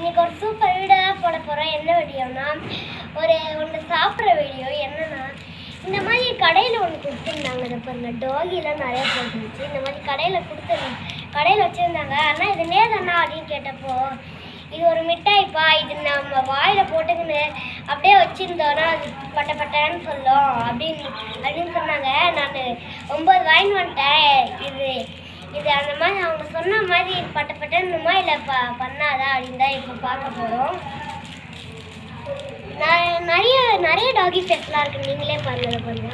இன்னைக்கு ஒரு super video தான் போட போகிறோம். என்ன வீடியோனா ஒன்று சாப்பிட்ற வீடியோ. என்னன்னா இந்த மாதிரி கடையில் ஒன்று கொடுத்துருந்தாங்க. இதை பாருங்க, டாகிலாம் நிறைய போட்டுருந்துச்சு. இந்த மாதிரி கடையில் வச்சுருந்தாங்க. ஆனால் இது நேதானா அப்படின்னு கேட்டப்போ, இது ஒரு மிட்டாய்ப்பா, இது நம்ம வாயில் போட்டுக்கின்னு அப்படியே வச்சுருந்தோன்னா அது பட்டன்னு சொல்லும் அப்படின்னு சொன்னாங்க. நான் 9 வாங்கிட்டு வந்துட்டேன். இது அந்த மாதிரி அவங்க சொன்ன மாதிரி பட்டன்னுமா இல்லை பண்ணாதா அப்படின்னு தான் இப்போ பார்க்க போகிறோம். நிறைய டாகி ஃபேஸ்லாம் இருக்குது, நீங்களே பாருங்க.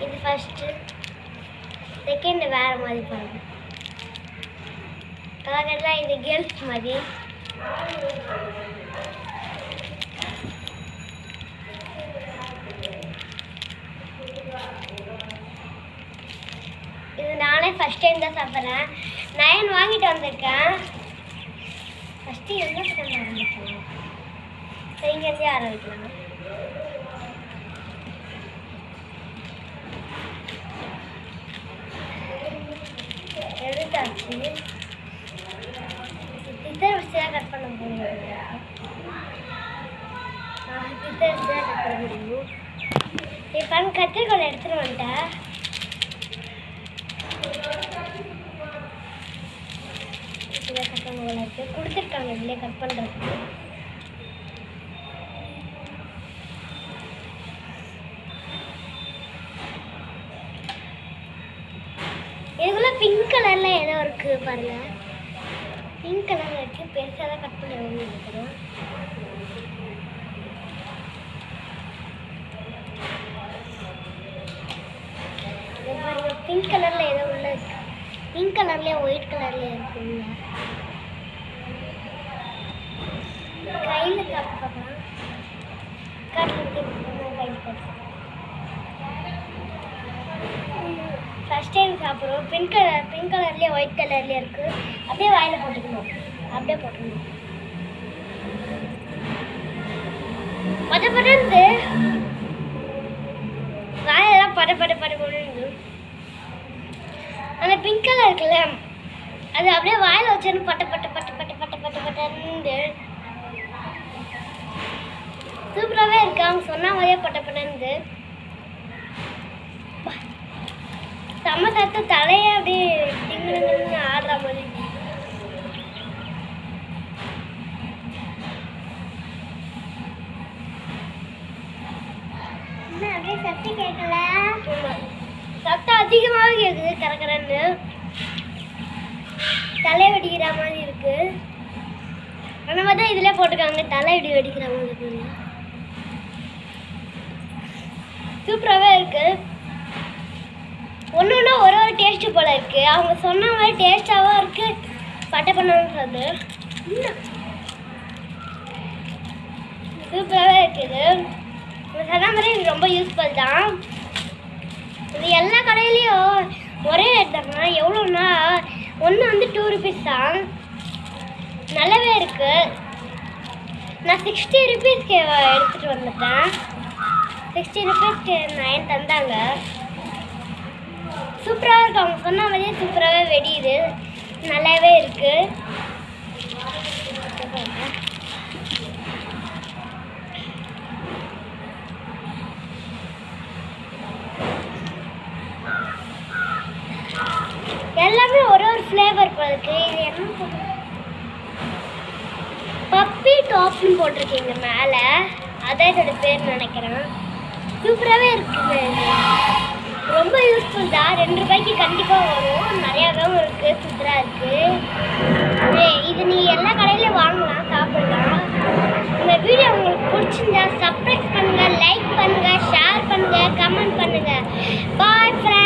இது ஃபஸ்ட்டு, செகண்ட் வேறு மாதிரி பாருங்கள். கலர்லாம் இது கேர்ள்ஸ் மாதிரி. இது நானே ஃபஸ்ட் டைம் தான் சாப்பிட்றேன். 9 வாங்கிட்டு வந்திருக்கேன். ஃபஸ்ட்டு என்ன பண்ண ஆரம்பிக்கலாம், செய்கிறதே ஆரம்பிக்கலாம். எடுத்தாச்சு. பித்தர் வச்சு தான் கட் பண்ண முடியும். பித்தர் வச்சு தான் கட் பண்ண முடியும். இப்போ கத்திரிக்கோலை எடுத்துகிட்டு வந்துட்டேன். கொடுத்துருக்காங்க இதுலேயே கட் பண்ணுறதுக்கு. இதுக்குள்ள பிங்க் கலர்ல ஏதோ இருக்கு பாருங்க. பிங்க் கலர்ல இருக்கு, பெருசாக தான் கட் பண்ணி நினைக்கிறேன். பாருங்க, பிங்க் கலர்ல ஏதோ உள்ள இருக்கு. பிங்க் கலர்லேயே ஒயிட் கலர்லேயே இருக்குங்க. கையில் பார்க்கலாம். ஃபஸ்ட் டைம் சாப்பிட்றோம். பிங்க் கலர்லேயே ஒயிட் கலர்லேயே இருக்குது. அப்படியே வாயில் போட்டுக்கணும். படப்படந்து வாயெல்லாம் படப்படன்னு. அந்த பிங்க் கலர் இருக்குல்ல, அது அப்படியே வாயில் வச்சோன்னு பட்டன்னு சூப்பராகவே இருக்கு. அவங்க சொன்ன மாதிரியே பட்டன்னு செம்ம சத்த தலையை அப்படியே டிங்குன்னு ஆடுற மாதிரி. அப்படியே சத்தம் கேட்கல, சத்தம் அதிகமாக கேட்குது. கரகரன்னு தலை வெடிக்கிற மாதிரி இருக்கு. அந்த மாதிரி தான் இதில் போட்டிருக்காங்க, தலை வெடிக்கிற மாதிரி இருக்கு. சூப்பராகவே இருக்கு. ஒன்று ஒரு டேஸ்ட்டு போல் இருக்குது. அவங்க சொன்ன மாதிரி டேஸ்ட்டாகவும் இருக்குது. பண்ணணும்னு சொல்லுது. சூப்பராகவே இருக்குது. சொன்ன மாதிரி இது ரொம்ப யூஸ்ஃபுல் தான். இது எல்லா கடையிலையும் ஒரே ரேட் தாங்க. எவ்வளோன்னா ஒன்று வந்து 2 rupees தான். நல்லாவே இருக்குது. நான் 60 rupeesக்கு எடுத்துகிட்டு வந்துட்டேன். 60 rupeesக்கு 9 தந்தாங்க. சூப்பராக இருக்குது. அவங்க சொன்ன மாதிரியே சூப்பராகவே வெடியுது. நல்லாவே இருக்குது. எல்லாமே ஒரு ஃப்ளேவர் போயிருக்கு. இது என்ன பப்பி டாப்னு போட்டிருக்கீங்க மேலே, அதான் இதோட பேர் நினைக்கிறேன். சூப்பராகவே இருக்குது. ரொம்ப யூஸ்ஃபுல் தான். 2 ரூபாய்க்கு கண்டிப்பாக வரும். நிறையாவும் இருக்குது. சூப்பராக இருக்குது. இது நீ எல்லா கடையிலையும் வாங்கலாம், சாப்பிடலாம். இந்த வீடியோ உங்களுக்கு பிடிச்சிருந்தா சப்ஸ்கிரைப் பண்ணுங்கள், லைக் பண்ணுங்கள், ஷேர் பண்ணுங்கள், கமெண்ட் பண்ணுங்கள். Bye friends.